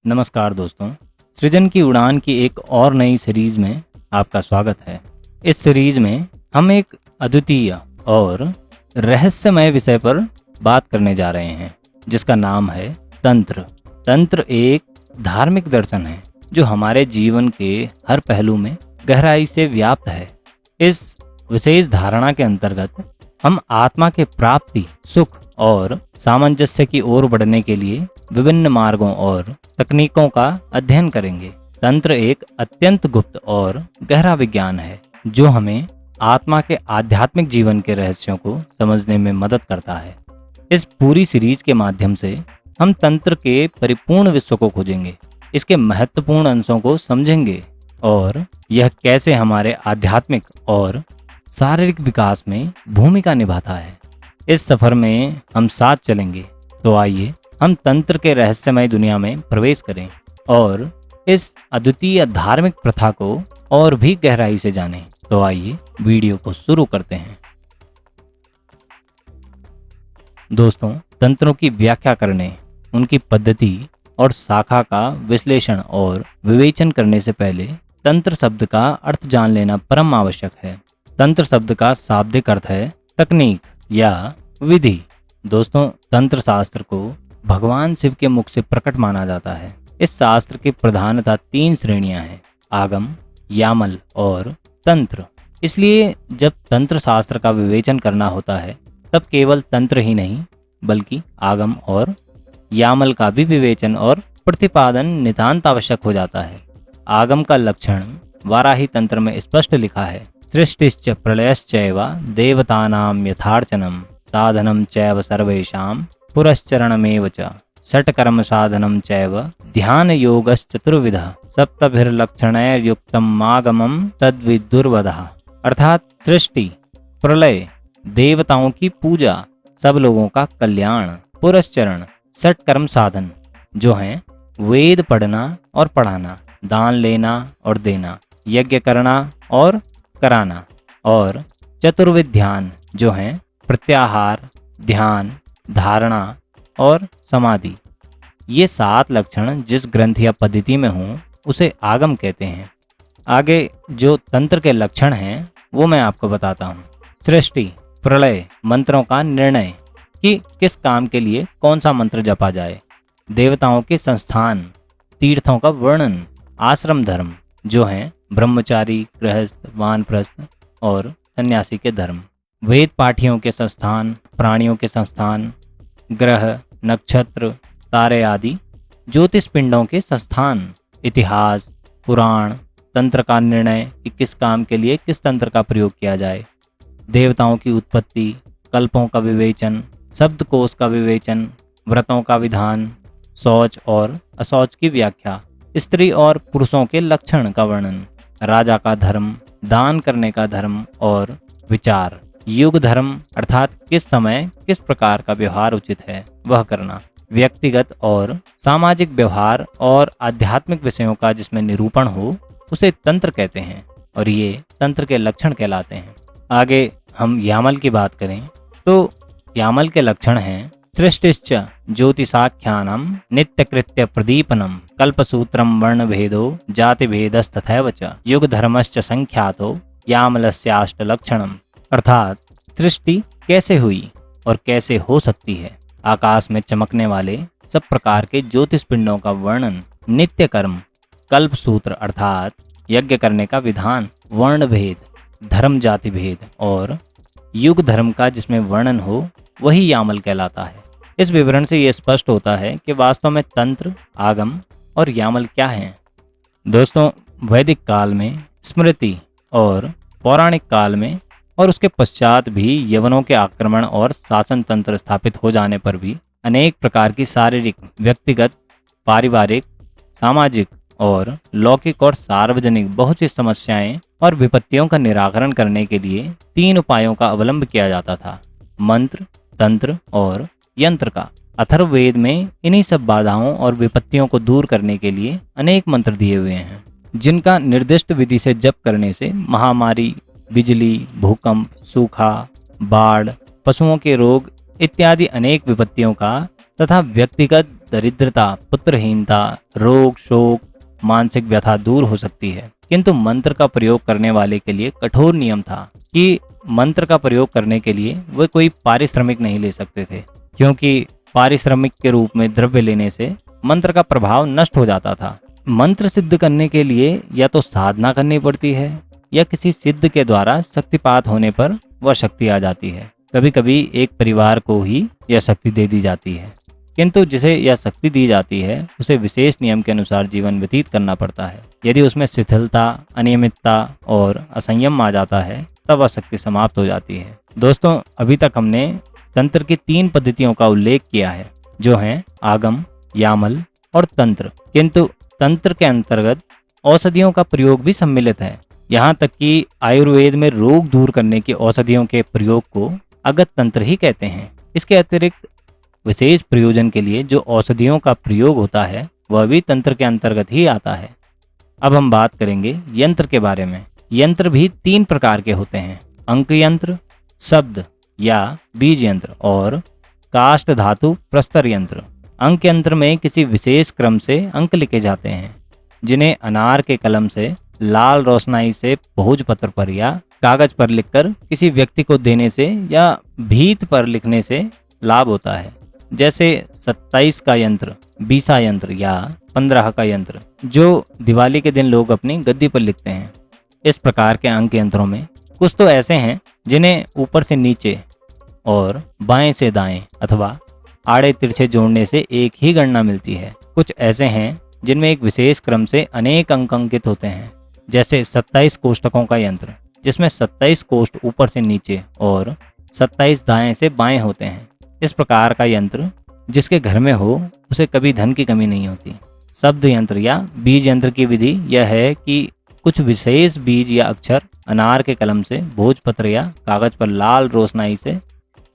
नमस्कार दोस्तों, सृजन की उड़ान की एक और नई सीरीज में आपका स्वागत है। इस सीरीज में हम एक अद्वितीय और रहस्यमय विषय पर बात करने जा रहे हैं, जिसका नाम है तंत्र। तंत्र एक धार्मिक दर्शन है जो हमारे जीवन के हर पहलू में गहराई से व्याप्त है। इस विशेष धारणा के अंतर्गत हम आत्मा के प्राप्ति, सुख और सामंजस्य की ओर बढ़ने के लिए विभिन्न मार्गों और तकनीकों का अध्ययन करेंगे। तंत्र एक अत्यंत गुप्त और गहरा विज्ञान है जो हमें आत्मा के आध्यात्मिक जीवन के रहस्यों को समझने में मदद करता है। इस पूरी सीरीज के माध्यम से हम तंत्र के परिपूर्ण विश्व को खोजेंगे, इसके महत्वपूर्ण अंशों को समझेंगे और यह कैसे हमारे आध्यात्मिक और शारीरिक विकास में भूमिका निभाता है। इस सफर में हम साथ चलेंगे। तो आइए हम तंत्र के रहस्यमय दुनिया में प्रवेश करें और इस अद्वितीय धार्मिक प्रथा को और भी गहराई से जानें। तो आइए वीडियो को शुरू करते हैं। दोस्तों, तंत्रों की व्याख्या करने, उनकी पद्धति और शाखा का विश्लेषण और विवेचन करने से पहले तंत्र शब्द का अर्थ जान लेना परम आवश्यक है। तंत्र शब्द का शाब्दिक अर्थ है तकनीक या विधि। दोस्तों, तंत्र शास्त्र को भगवान शिव के मुख से प्रकट माना जाता है। इस शास्त्र की प्रधानतः 3 श्रेणियां हैं: आगम, यामल और तंत्र। इसलिए जब तंत्र शास्त्र का विवेचन करना होता है तब केवल तंत्र ही नहीं बल्कि आगम और यामल का भी विवेचन और प्रतिपादन नितांत आवश्यक हो जाता है। आगम का लक्षण वाराही तंत्र में स्पष्ट लिखा है: सृष्टिश्च प्रलयश्चैव देवतानां यथार्चनम साधनम चैव सर्वेषां पुरश्चरणमेव च षट्कर्म साधनम चैव ध्यान योगश्चतुर्विधः सप्तभिर्लक्षणैर्युक्तम् आगमं तद्विदुर्वदः। अर्थात सृष्टि, प्रलय, देवताओं की पूजा, सब लोगों का कल्याण, पुरश्चरण, षट्कर्म साधन जो हैं वेद पढ़ना और पढ़ाना, दान लेना और देना, यज्ञ करना और कराना, और चतुर्विध ध्यान जो हैं प्रत्याहार, ध्यान, धारणा और समाधि। ये 7 लक्षण जिस ग्रंथ या पद्धति में हों उसे आगम कहते हैं। आगे जो तंत्र के लक्षण हैं वो मैं आपको बताता हूँ। सृष्टि, प्रलय, मंत्रों का निर्णय कि किस काम के लिए कौन सा मंत्र जपा जाए, देवताओं के संस्थान, तीर्थों का वर्णन, आश्रम धर्म जो हैं ब्रह्मचारी, गृहस्थ, वानप्रस्थ और सन्यासी के धर्म, वेद पाठियों के संस्थान, प्राणियों के संस्थान, ग्रह, नक्षत्र, तारे आदि ज्योतिष पिंडों के संस्थान, इतिहास, पुराण, तंत्र का निर्णय कि किस काम के लिए किस तंत्र का प्रयोग किया जाए, देवताओं की उत्पत्ति, कल्पों का विवेचन, शब्दकोश का विवेचन, व्रतों का विधान, शौच और अशौच की व्याख्या, स्त्री और पुरुषों के लक्षण का वर्णन, राजा का धर्म, दान करने का धर्म और विचार, युग धर्म अर्थात किस समय किस प्रकार का व्यवहार उचित है वह करना, व्यक्तिगत और सामाजिक व्यवहार और आध्यात्मिक विषयों का जिसमें निरूपण हो उसे तंत्र कहते हैं और ये तंत्र के लक्षण कहलाते हैं। आगे हम यामल की बात करें तो यामल के लक्षण हैं: सृष्टिश्च ज्योतिषाख्यानम नित्यकृत्य प्रदीपनम कल्पसूत्रम वर्णभेदो जातिभेदस्तथैव च युग धर्मश्च संख्यातो यामलस्याष्ट लक्षणम। अर्थात सृष्टि कैसे हुई और कैसे हो सकती है, आकाश में चमकने वाले सब प्रकार के ज्योतिष पिंडों का वर्णन, नित्य कर्म, कल्प सूत्र अर्थात यज्ञ करने का विधान, वर्ण भेद, धर्म जाति भेद और युग धर्म का जिसमें वर्णन हो वही यामल कहलाता है। इस विवरण से ये स्पष्ट होता है कि वास्तव में तंत्र, आगम और यामल क्या हैं। दोस्तों, वैदिक काल में, स्मृति और पौराणिक काल में और उसके पश्चात भी यवनों के आक्रमण और शासन तंत्र स्थापित हो जाने पर भी अनेक प्रकार की शारीरिक, व्यक्तिगत, पारिवारिक, सामाजिक और लौकिक और सार्वजनिक बहुत सी समस्याएं और विपत्तियों का निराकरण करने के लिए 3 उपायों का अवलंब किया जाता था: मंत्र, तंत्र और यंत्र का। अथर्ववेद में इन्हीं सब बाधाओं और विपत्तियों को दूर करने के लिए अनेक मंत्र दिए हुए हैं जिनका निर्दिष्ट विधि से जप करने से महामारी, बिजली, भूकंप, सूखा, बाढ़, पशुओं के रोग इत्यादि अनेक विपत्तियों का तथा व्यक्तिगत दरिद्रता, पुत्रहीनता, रोग, शोक, मानसिक व्यथा दूर हो सकती है। किंतु मंत्र का प्रयोग करने वाले के लिए कठोर नियम था कि मंत्र का प्रयोग करने के लिए वे कोई पारिश्रमिक नहीं ले सकते थे, क्योंकि पारिश्रमिक के रूप में द्रव्य लेने से मंत्र का प्रभाव नष्ट हो जाता था। मंत्र सिद्ध करने के लिए या तो साधना करनी पड़ती है या किसी सिद्ध के द्वारा शक्तिपात होने पर वह शक्ति आ जाती है। कभी कभी एक परिवार को ही यह शक्ति दे दी जाती है, किंतु जिसे यह शक्ति दी जाती है उसे विशेष नियम के अनुसार जीवन व्यतीत करना पड़ता है। यदि उसमें शिथिलता, अनियमितता और असंयम आ जाता है तब वह शक्ति समाप्त हो जाती है। दोस्तों, अभी तक हमने तंत्र की 3 पद्धतियों का उल्लेख किया है, जो हैं आगम, यामल और तंत्र। किंतु तंत्र के अंतर्गत औषधियों का प्रयोग भी सम्मिलित है। यहाँ तक कि आयुर्वेद में रोग दूर करने की औषधियों के प्रयोग को अगत तंत्र ही कहते हैं। इसके अतिरिक्त विशेष प्रयोजन के लिए जो औषधियों का प्रयोग होता है वह भी तंत्र के अंतर्गत ही आता है। अब हम बात करेंगे यंत्र के बारे में। यंत्र भी 3 प्रकार के होते हैं: अंक यंत्र, शब्द या बीज यंत्र और काष्ठ धातु प्रस्तर यंत्र। अंक यंत्र में किसी विशेष क्रम से अंक लिखे जाते हैं, जिन्हें अनार के कलम से लाल रोशनाई से भोजपत्र पर या कागज पर लिखकर किसी व्यक्ति को देने से या भीत पर लिखने से लाभ होता है। जैसे 27 का यंत्र, 20 यंत्र या 15 का यंत्र, जो दिवाली के दिन लोग अपनी गद्दी पर लिखते हैं। इस प्रकार के अंक यंत्रों में कुछ तो ऐसे हैं जिन्हें ऊपर से नीचे और बाएं से दाएं अथवा आड़े तिरछे जोड़ने से एक ही गणना मिलती है। कुछ ऐसे हैं जिनमें एक विशेष क्रम से अनेक अंक अंकित होते हैं, जैसे 27 कोष्टकों का यंत्र, जिसमें 27 कोष्ट ऊपर से नीचे और 27 दाएं से बाएं होते हैं। इस प्रकार का यंत्र जिसके घर में हो उसे कभी धन की कमी नहीं होती। शब्द यंत्र या बीज यंत्र की विधि यह है कि कुछ विशेष बीज या अक्षर अनार के कलम से भोजपत्र या कागज पर लाल रोशनाई से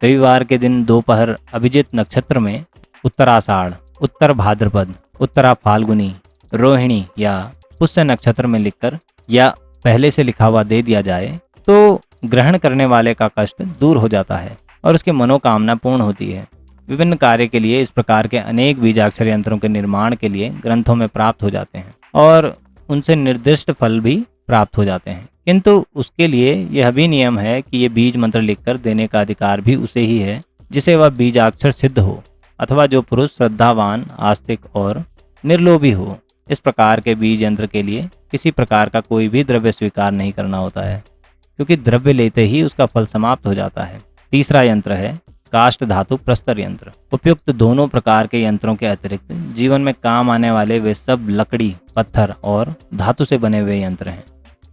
रविवार के दिन दोपहर अभिजित नक्षत्र में उत्तराषाढ़, उत्तर भाद्रपद, उत्तरा फाल्गुनी, रोहिणी या पुष्य नक्षत्र में लिखकर या पहले से लिखा हुआ दे दिया जाए तो ग्रहण करने वाले का कष्ट दूर हो जाता है और उसकी मनोकामना पूर्ण होती है। विभिन्न कार्य के लिए इस प्रकार के अनेक बीजाक्षर यंत्रों के निर्माण के लिए ग्रंथों में प्राप्त हो जाते हैं और उनसे निर्दिष्ट फल भी प्राप्त हो जाते हैं। किंतु उसके लिए यह भी नियम है कि ये बीज मंत्र लिखकर देने का अधिकार भी उसे ही है जिसे वह बीजाक्षर सिद्ध हो अथवा जो पुरुष श्रद्धावान, आस्तिक और निर्लोभी हो। इस प्रकार के बीज यंत्र के लिए किसी प्रकार का कोई भी द्रव्य स्वीकार नहीं करना होता है, क्योंकि द्रव्य लेते ही उसका फल समाप्त हो जाता है। तीसरा यंत्र है काष्ठ धातु प्रस्तर यंत्र। उपयुक्त दोनों प्रकार के यंत्रों के अतिरिक्त जीवन में काम आने वाले वे सब लकड़ी, पत्थर और धातु से बने हुए यंत्र हैं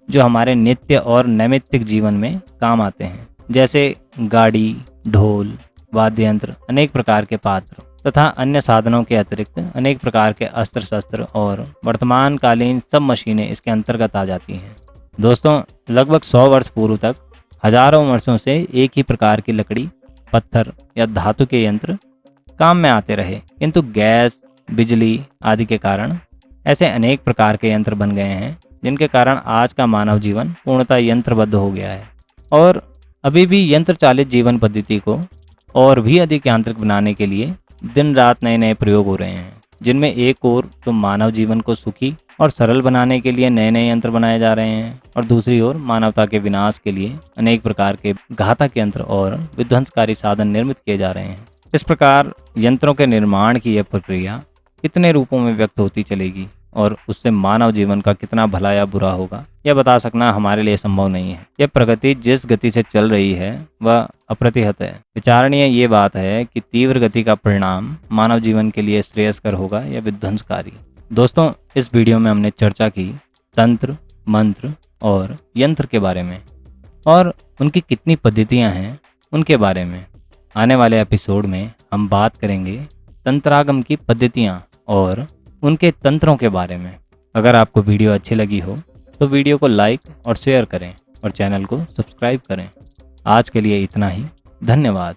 जो हमारे नित्य और नैमित्तिक जीवन में काम आते हैं, जैसे गाड़ी, ढोल, वाद्य यंत्र, अनेक प्रकार के पात्र तथा अन्य साधनों के अतिरिक्त अनेक प्रकार के अस्त्र शस्त्र और वर्तमान कालीन सब मशीनें इसके अंतर्गत आ जाती हैं। दोस्तों, लगभग 100 वर्ष पूर्व तक हजारों वर्षों से एक ही प्रकार की लकड़ी, पत्थर या धातु के यंत्र काम में आते रहे, किंतु गैस, बिजली आदि के कारण ऐसे अनेक प्रकार के यंत्र बन गए हैं जिनके कारण आज का मानव जीवन पूर्णतः यंत्रबद्ध हो गया है। और अभी भी यंत्र चालित जीवन पद्धति को और भी अधिक यांत्रिक बनाने के लिए दिन रात नए नए प्रयोग हो रहे हैं, जिनमें एक ओर तो मानव जीवन को सुखी और सरल बनाने के लिए नए नए यंत्र बनाए जा रहे हैं और दूसरी ओर मानवता के विनाश के लिए अनेक प्रकार के घातक यंत्र और विध्वंसकारी साधन निर्मित किए जा रहे हैं। इस प्रकार यंत्रों के निर्माण की यह प्रक्रिया कितने रूपों में व्यक्त होती चलेगी और उससे मानव जीवन का कितना भला या बुरा होगा, यह बता सकना हमारे लिए संभव नहीं है। यह प्रगति जिस गति से चल रही है वह अप्रतिहत है। विचारणीय ये बात है कि तीव्र गति का परिणाम मानव जीवन के लिए श्रेयस्कर होगा या विध्वंसकारी। दोस्तों, इस वीडियो में हमने चर्चा की तंत्र, मंत्र और यंत्र के बारे में और उनकी कितनी पद्धतियां हैं उनके बारे में। आने वाले एपिसोड में हम बात करेंगे तंत्रागम की पद्धतियां और उनके तंत्रों के बारे में। अगर आपको वीडियो अच्छी लगी हो तो वीडियो को लाइक और शेयर करें और चैनल को सब्सक्राइब करें। आज के लिए इतना ही। धन्यवाद।